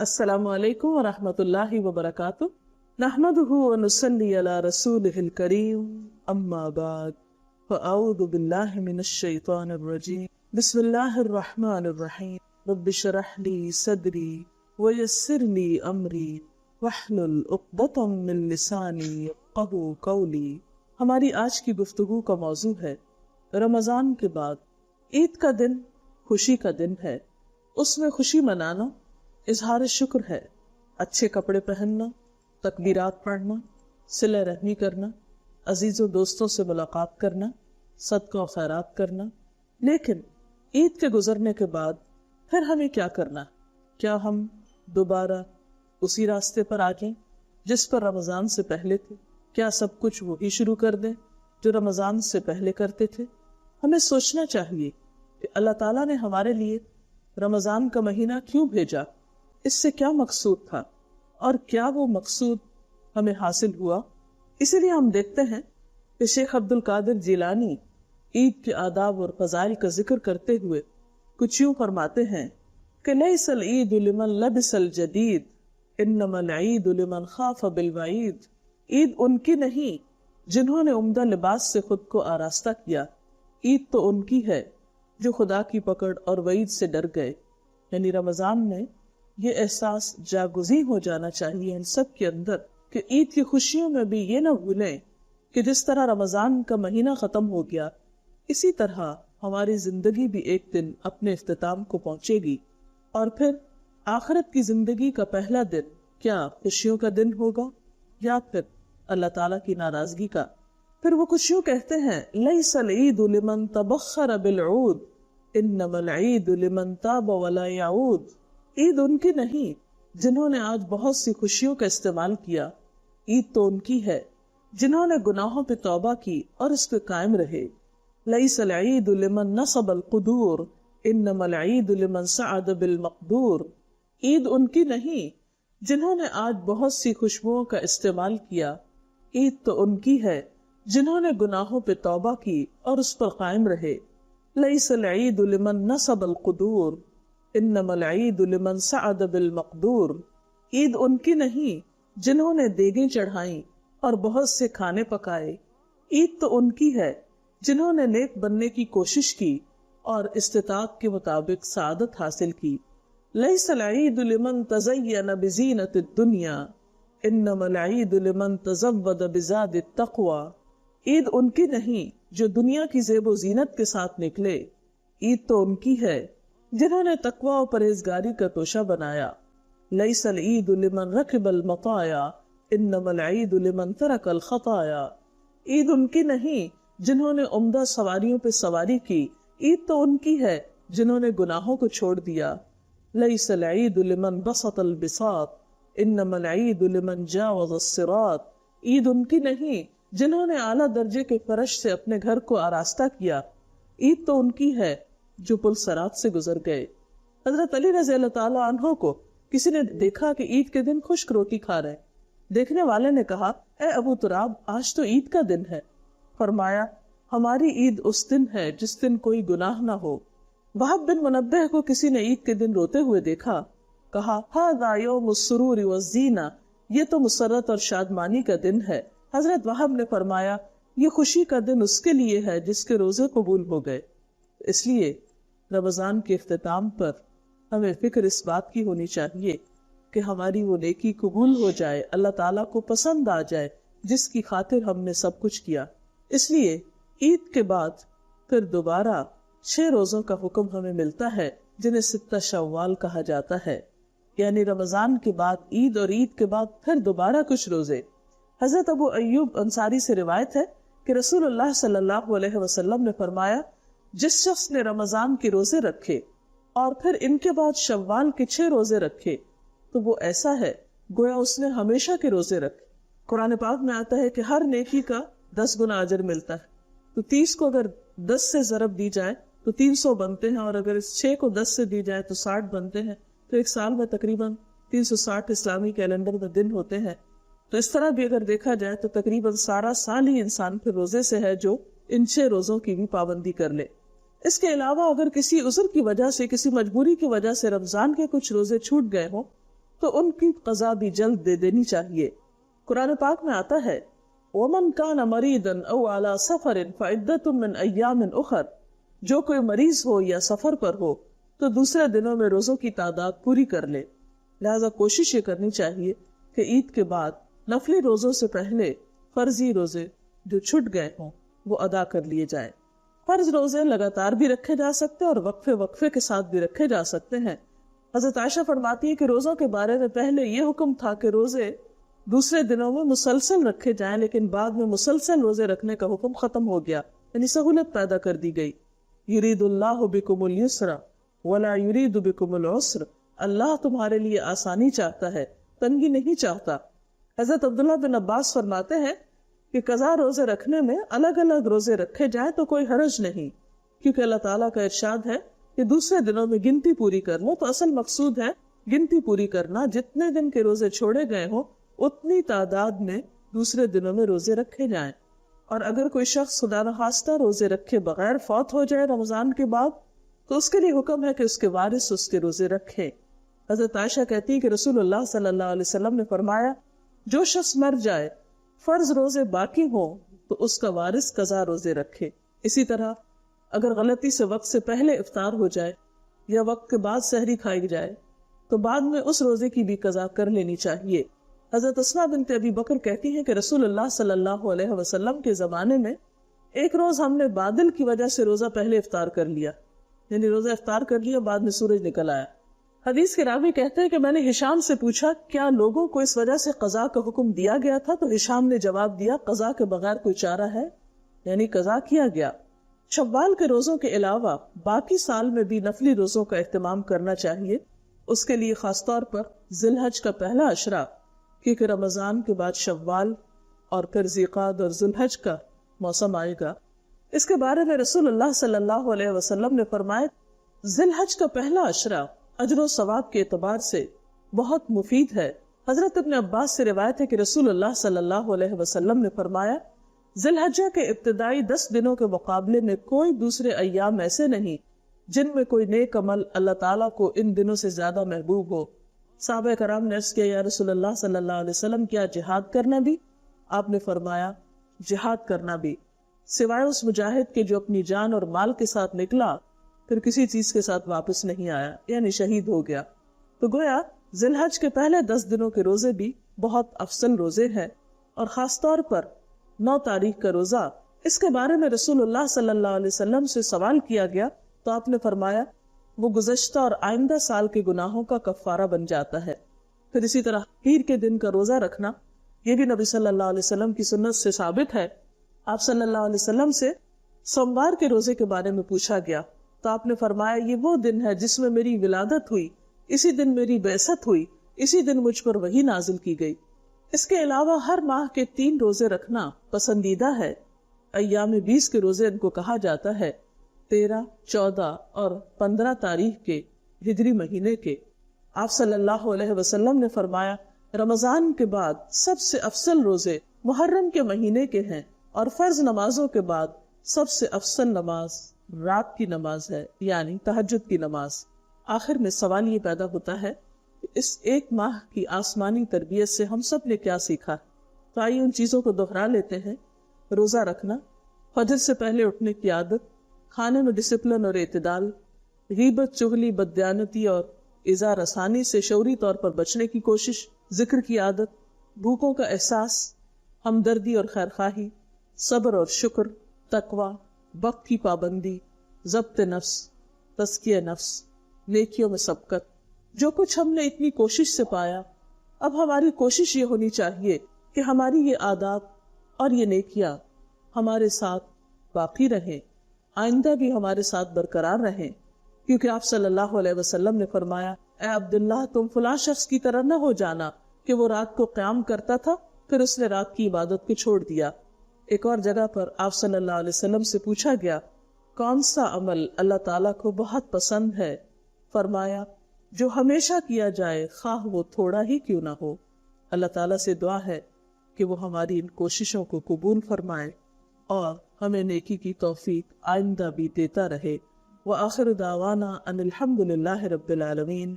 السلام علیکم ورحمۃ اللہ وبرکاتہ نحمدہ ونصلی علی رسولہ الکریم اما بعد فاعوذ باللہ من الشیطان الرجیم بسم اللہ الرحمن الرحیم رب اشرح لی صدری ویسر لی امری واحلل عقدۃ من لسانی یفقہوا قولی۔ ہماری آج کی گفتگو کا موضوع ہے رمضان کے بعد عید کا دن خوشی کا دن ہے، اس میں خوشی منانا اظہار شکر ہے، اچھے کپڑے پہننا، تکبیرات پڑھنا، صلہ رحمی کرنا، عزیز و دوستوں سے ملاقات کرنا، صدقہ و خیرات کرنا۔ لیکن عید کے گزرنے کے بعد پھر ہمیں کیا کرنا؟ کیا ہم دوبارہ اسی راستے پر آ جائیں جس پر رمضان سے پہلے تھے؟ کیا سب کچھ وہی شروع کر دیں جو رمضان سے پہلے کرتے تھے؟ ہمیں سوچنا چاہیے کہ اللہ تعالیٰ نے ہمارے لیے رمضان کا مہینہ کیوں بھیجا، اس سے کیا مقصود تھا اور کیا وہ مقصود ہمیں حاصل ہوا۔ اسی لیے ہم دیکھتے ہیں کہ شیخ عبد القادر جیلانی عید کے آداب اور فضائل کا ذکر کرتے ہوئے کچھ یوں فرماتے ہیں کہ لیس العید لمن لبس الجدید انما العید لمن خاف بالوعید۔ عید ان کی نہیں جنہوں نے عمدہ لباس سے خود کو آراستہ کیا، عید تو ان کی ہے جو خدا کی پکڑ اور وعید سے ڈر گئے۔ یعنی رمضان میں یہ احساس جاگزیں ہو جانا چاہیے ان سب کے اندر کہ عید کی خوشیوں میں بھی یہ نہ بھولیں کہ جس طرح رمضان کا مہینہ ختم ہو گیا، اسی طرح ہماری زندگی بھی ایک دن اپنے اختتام کو پہنچے گی، اور پھر آخرت کی زندگی کا پہلا دن کیا خوشیوں کا دن ہوگا یا پھر اللہ تعالیٰ کی ناراضگی کا؟ پھر وہ کچھ یوں کہتے ہیں لیس العید لمن تبخر بالعود انما العید لمن تاب ولا یعود۔ عید ان کی نہیں جنہوں نے آج بہت سی خوشیوں کا استعمال کیا، عید تو ان کی ہے جنہوں نے گناہوں پہ توبہ کی اور اس پہ قائم رہے۔ لیس العید لمن نصب القدور انما العید لمن سعد بالمقدور۔ عید ان کی نہیں جنہوں نے آج بہت سی خوشبوؤں کا استعمال کیا، عید تو ان کی ہے جنہوں نے گناہوں پہ توبہ کی اور اس پر قائم رہے۔ لیس العید لمن نصب القدور انما العید لمن سعد بالمقدور۔ عید ان کی نہیں جنہوں نے دیگیں چڑھائیں اور بہت سے کھانے پکائے، عید تو ان کی ہے جنہوں نے نیک بننے کی کوشش کی اور استطاعت کے مطابق سعادت حاصل کی۔ لیس العید لمن تزین بزینت الدنیا انما العید لمن تزود بزاد التقوی۔ عید ان کی نہیں جو دنیا کی زیب و زینت کے ساتھ نکلے، عید تو ان کی ہے جنہوں نے تقوی و پرہیزگاری کا توشہ بنایا۔ لیس العید لمن رکب المطایا انما العید لمن ترک الخطایا۔ عید ان کی نہیں جنہوں نے عمدہ سواریوں پہ سواری کی، عید تو ان کی ہے جنہوں نے گناہوں کو چھوڑ دیا۔ لیس العید لمن بسط البساط انما العید لمن جاوز الصراط۔ عید ان کی نہیں جنہوں نے اعلیٰ درجے کے فرش سے اپنے گھر کو آراستہ کیا، عید تو ان کی ہے جو پل صراط سے گزر گئے۔ حضرت علی رضی اللہ تعالیٰ عنہ کو کسی نے دیکھا کہ عید کے دن خشک روٹی کھا رہے، دیکھنے والے نے کہا اے ابو تراب آج تو عید کا دن ہے۔ فرمایا ہماری عید اس دن ہے جس دن کوئی گناہ نہ ہو۔ وہب بن منبہ کو کسی نے عید کے دن روتے ہوئے دیکھا، کہا ھذا یوم السرور والزینہ، یہ تو مسرت اور شادمانی کا دن ہے۔ حضرت وہب نے فرمایا یہ خوشی کا دن اس کے لیے ہے جس کے روزے قبول ہو گئے۔ اس لیے رمضان کے اختتام پر ہمیں فکر اس بات کی ہونی چاہیے کہ ہماری وہ نیکی قبول ہو جائے، اللہ تعالیٰ کو پسند آ جائے جس کی خاطر ہم نے سب کچھ کیا۔ اس لیے عید کے بعد پھر دوبارہ 6 روزوں کا حکم ہمیں ملتا ہے جنہیں 6 شوال کہا جاتا ہے، یعنی رمضان کے بعد عید اور عید کے بعد پھر دوبارہ کچھ روزے۔ حضرت ابو ایوب انصاری سے روایت ہے کہ رسول اللہ صلی اللہ علیہ وسلم نے فرمایا جس شخص نے رمضان کے روزے رکھے اور پھر ان کے بعد شوال کے 6 روزے رکھے تو وہ ایسا ہے گویا اس نے ہمیشہ کے روزے رکھے۔ قرآن پاک میں آتا ہے کہ ہر نیکی کا 10 گنا اجر ملتا ہے، تو 30 کو اگر 10 سے ضرب دی جائے تو 300 بنتے ہیں، اور اگر اس 6 کو 10 سے دی جائے تو 60 بنتے ہیں، تو ایک سال میں تقریباً 360 اسلامی کیلنڈر میں دن ہوتے ہیں۔ تو اس طرح بھی اگر دیکھا جائے تو تقریباً سارا سال ہی انسان پھر روزے سے ہے جو ان 6 روزوں کی بھی پابندی کر لے۔ اس کے علاوہ اگر کسی عذر کی وجہ سے، کسی مجبوری کی وجہ سے رمضان کے کچھ روزے چھوٹ گئے ہوں تو ان کی قضا بھی جلد دے دینی چاہیے۔ قرآن پاک میں آتا ہے وَمَنْ كَانَ مَرِيضًا أَوْ عَلَى سَفَرٍ فَعِدَّةٌ مِّنْ أَيَّامٍ أُخَرَ، جو کوئی مریض ہو یا سفر پر ہو تو دوسرے دنوں میں روزوں کی تعداد پوری کر لے۔ لہذا کوشش یہ کرنی چاہیے کہ عید کے بعد نفلی روزوں سے پہلے فرضی روزے جو چھٹ گئے ہوں وہ ادا کر لیے جائیں۔ فرض روزے لگاتار بھی رکھے جا سکتے اور وقفے وقفے کے ساتھ بھی رکھے جا سکتے ہیں۔ حضرت عائشہ فرماتی ہے کہ روزوں کے بارے میں پہلے یہ حکم تھا کہ روزے دوسرے دنوں میں مسلسل رکھے جائیں، لیکن بعد میں مسلسل روزے رکھنے کا حکم ختم ہو گیا، یعنی سہولت پیدا کر دی گئی۔ یرید اللہ بکم اليسر ولا یرید بکم العسر، اللہ تمہارے لیے آسانی چاہتا ہے، تنگی نہیں چاہتا۔ حضرت عبداللہ بن عباس فرماتے ہیں کہ قضا روزے رکھنے میں الگ الگ روزے رکھے جائیں تو کوئی حرج نہیں، کیونکہ اللہ تعالیٰ کا ارشاد ہے کہ دوسرے دنوں میں گنتی پوری کر لو، تو اصل مقصود ہے گنتی پوری کرنا۔ جتنے دن کے روزے چھوڑے گئے ہوں اتنی تعداد میں دوسرے دنوں میں روزے رکھے جائیں۔ اور اگر کوئی شخص خدا نخواستہ روزے رکھے بغیر فوت ہو جائے رمضان کے بعد تو اس کے لیے حکم ہے کہ اس کے وارث اس کے روزے رکھے۔ حضرت عائشہ کہتی ہے کہ رسول اللہ صلی اللہ علیہ وسلم نے فرمایا جو شخص مر جائے فرض روزے باقی ہوں تو اس کا وارث قضا روزے رکھے۔ اسی طرح اگر غلطی سے وقت سے پہلے افطار ہو جائے یا وقت کے بعد سحری کھائی جائے تو بعد میں اس روزے کی بھی قضا کر لینی چاہیے۔ حضرت اسماء بنت ابی بکر کہتی ہیں کہ رسول اللہ صلی اللہ علیہ وسلم کے زمانے میں ایک روز ہم نے بادل کی وجہ سے روزہ پہلے افطار کر لیا، یعنی روزہ افطار کر لیا، بعد میں سورج نکل آیا۔ حدیث کے راوی کہتے ہیں کہ میں نے ہشام سے پوچھا کیا لوگوں کو اس وجہ سے قضا کا حکم دیا گیا تھا، تو ہشام نے جواب دیا قضا کے بغیر کوئی چارہ ہے، یعنی قضا کیا گیا۔ شوال کے روزوں کے علاوہ باقی سال میں بھی نفلی روزوں کا اہتمام کرنا چاہیے، اس کے لیے خاص طور پر ذی الحج کا پہلا عشرہ، کیونکہ رمضان کے بعد شوال اور پھر ذیقعد اور ذی الحج کا موسم آئے گا۔ اس کے بارے میں رسول اللہ صلی اللہ علیہ وسلم نے فرمایا ذی الحج کا پہلا عشرہ اجر و ثواب کے اعتبار سے بہت مفید ہے۔ حضرت ابن عباس سے روایت ہے کہ رسول اللہ صلی اللہ علیہ وسلم نے فرمایا ذی الحجہ کے ابتدائی 10 دنوں کے مقابلے میں کوئی دوسرے ایام ایسے نہیں جن میں کوئی نیک عمل اللہ تعالیٰ کو ان دنوں سے زیادہ محبوب ہو۔ صحابہ کرام نے عرض کیا یا رسول اللہ صلی اللہ علیہ وسلم کیا جہاد کرنا بھی؟ آپ نے فرمایا جہاد کرنا بھی، سوائے اس مجاہد کے جو اپنی جان اور مال کے ساتھ نکلا پھر کسی چیز کے ساتھ واپس نہیں آیا، یعنی شہید ہو گیا۔ تو گویا ذی الحج کے پہلے 10 دنوں کے روزے بھی بہت افضل روزے ہیں، اور خاص طور پر 9 تاریخ کا روزہ، اس کے بارے میں رسول اللہ صلی اللہ علیہ وسلم سے سوال کیا گیا تو آپ نے فرمایا وہ گزشتہ اور آئندہ سال کے گناہوں کا کفارہ بن جاتا ہے۔ پھر اسی طرح پیر کے دن کا روزہ رکھنا، یہ بھی نبی صلی اللہ علیہ وسلم کی سنت سے ثابت ہے۔ آپ صلی اللہ علیہ وسلم سے سوموار کے روزے کے بارے میں پوچھا گیا تو آپ نے فرمایا یہ وہ دن ہے جس میں میری ولادت ہوئی، اسی دن میری بعثت ہوئی، اسی دن مجھ پر وحی نازل کی گئی۔ اس کے علاوہ ہر ماہ کے 3 روزے رکھنا پسندیدہ ہے۔ ایام 20 کے روزے ان کو کہا جاتا ہے، 13، 14 اور 15 تاریخ کے ہجری مہینے کے۔ آپ صلی اللہ علیہ وسلم نے فرمایا رمضان کے بعد سب سے افضل روزے محرم کے مہینے کے ہیں، اور فرض نمازوں کے بعد سب سے افضل نماز رات کی نماز ہے، یعنی تہجد کی نماز۔ آخر میں سوال یہ پیدا ہوتا ہے کہ اس ایک ماہ کی آسمانی تربیت سے ہم سب نے کیا سیکھا؟ تو آئیے ان چیزوں کو دہرا لیتے ہیں۔ روزہ رکھنا، فجر سے پہلے اٹھنے کی عادت، کھانے میں ڈسپلن اور اعتدال، غیبت، چغلی، بددیانتی اور اظہار رسانی سے شعوری طور پر بچنے کی کوشش، ذکر کی عادت، بھوکوں کا احساس، ہمدردی اور خیرخواہی، صبر اور شکر، تقوی، وقت کی پابندی، ضبط نفس، تزکیہ نفس، نیکیوں میں سبقت۔ جو کچھ ہم نے اتنی کوشش سے پایا، اب ہماری کوشش یہ ہونی چاہیے کہ ہماری یہ عادات اور یہ نیکیاں ہمارے ساتھ باقی رہیں، آئندہ بھی ہمارے ساتھ برقرار رہیں، کیونکہ آپ صلی اللہ علیہ وسلم نے فرمایا اے عبداللہ تم فلاں شخص کی طرح نہ ہو جانا کہ وہ رات کو قیام کرتا تھا پھر اس نے رات کی عبادت کو چھوڑ دیا۔ ایک اور جگہ پر آپ صلی اللہ علیہ وسلم سے پوچھا گیا کون سا عمل اللہ تعالیٰ کو بہت پسند ہے؟ فرمایا جو ہمیشہ کیا جائے خواہ وہ تھوڑا ہی کیوں نہ ہو۔ اللہ تعالیٰ سے دعا ہے کہ وہ ہماری ان کوششوں کو قبول فرمائے اور ہمیں نیکی کی توفیق آئندہ بھی دیتا رہے۔ وآخر دعوانا ان الحمد للہ رب العالمین۔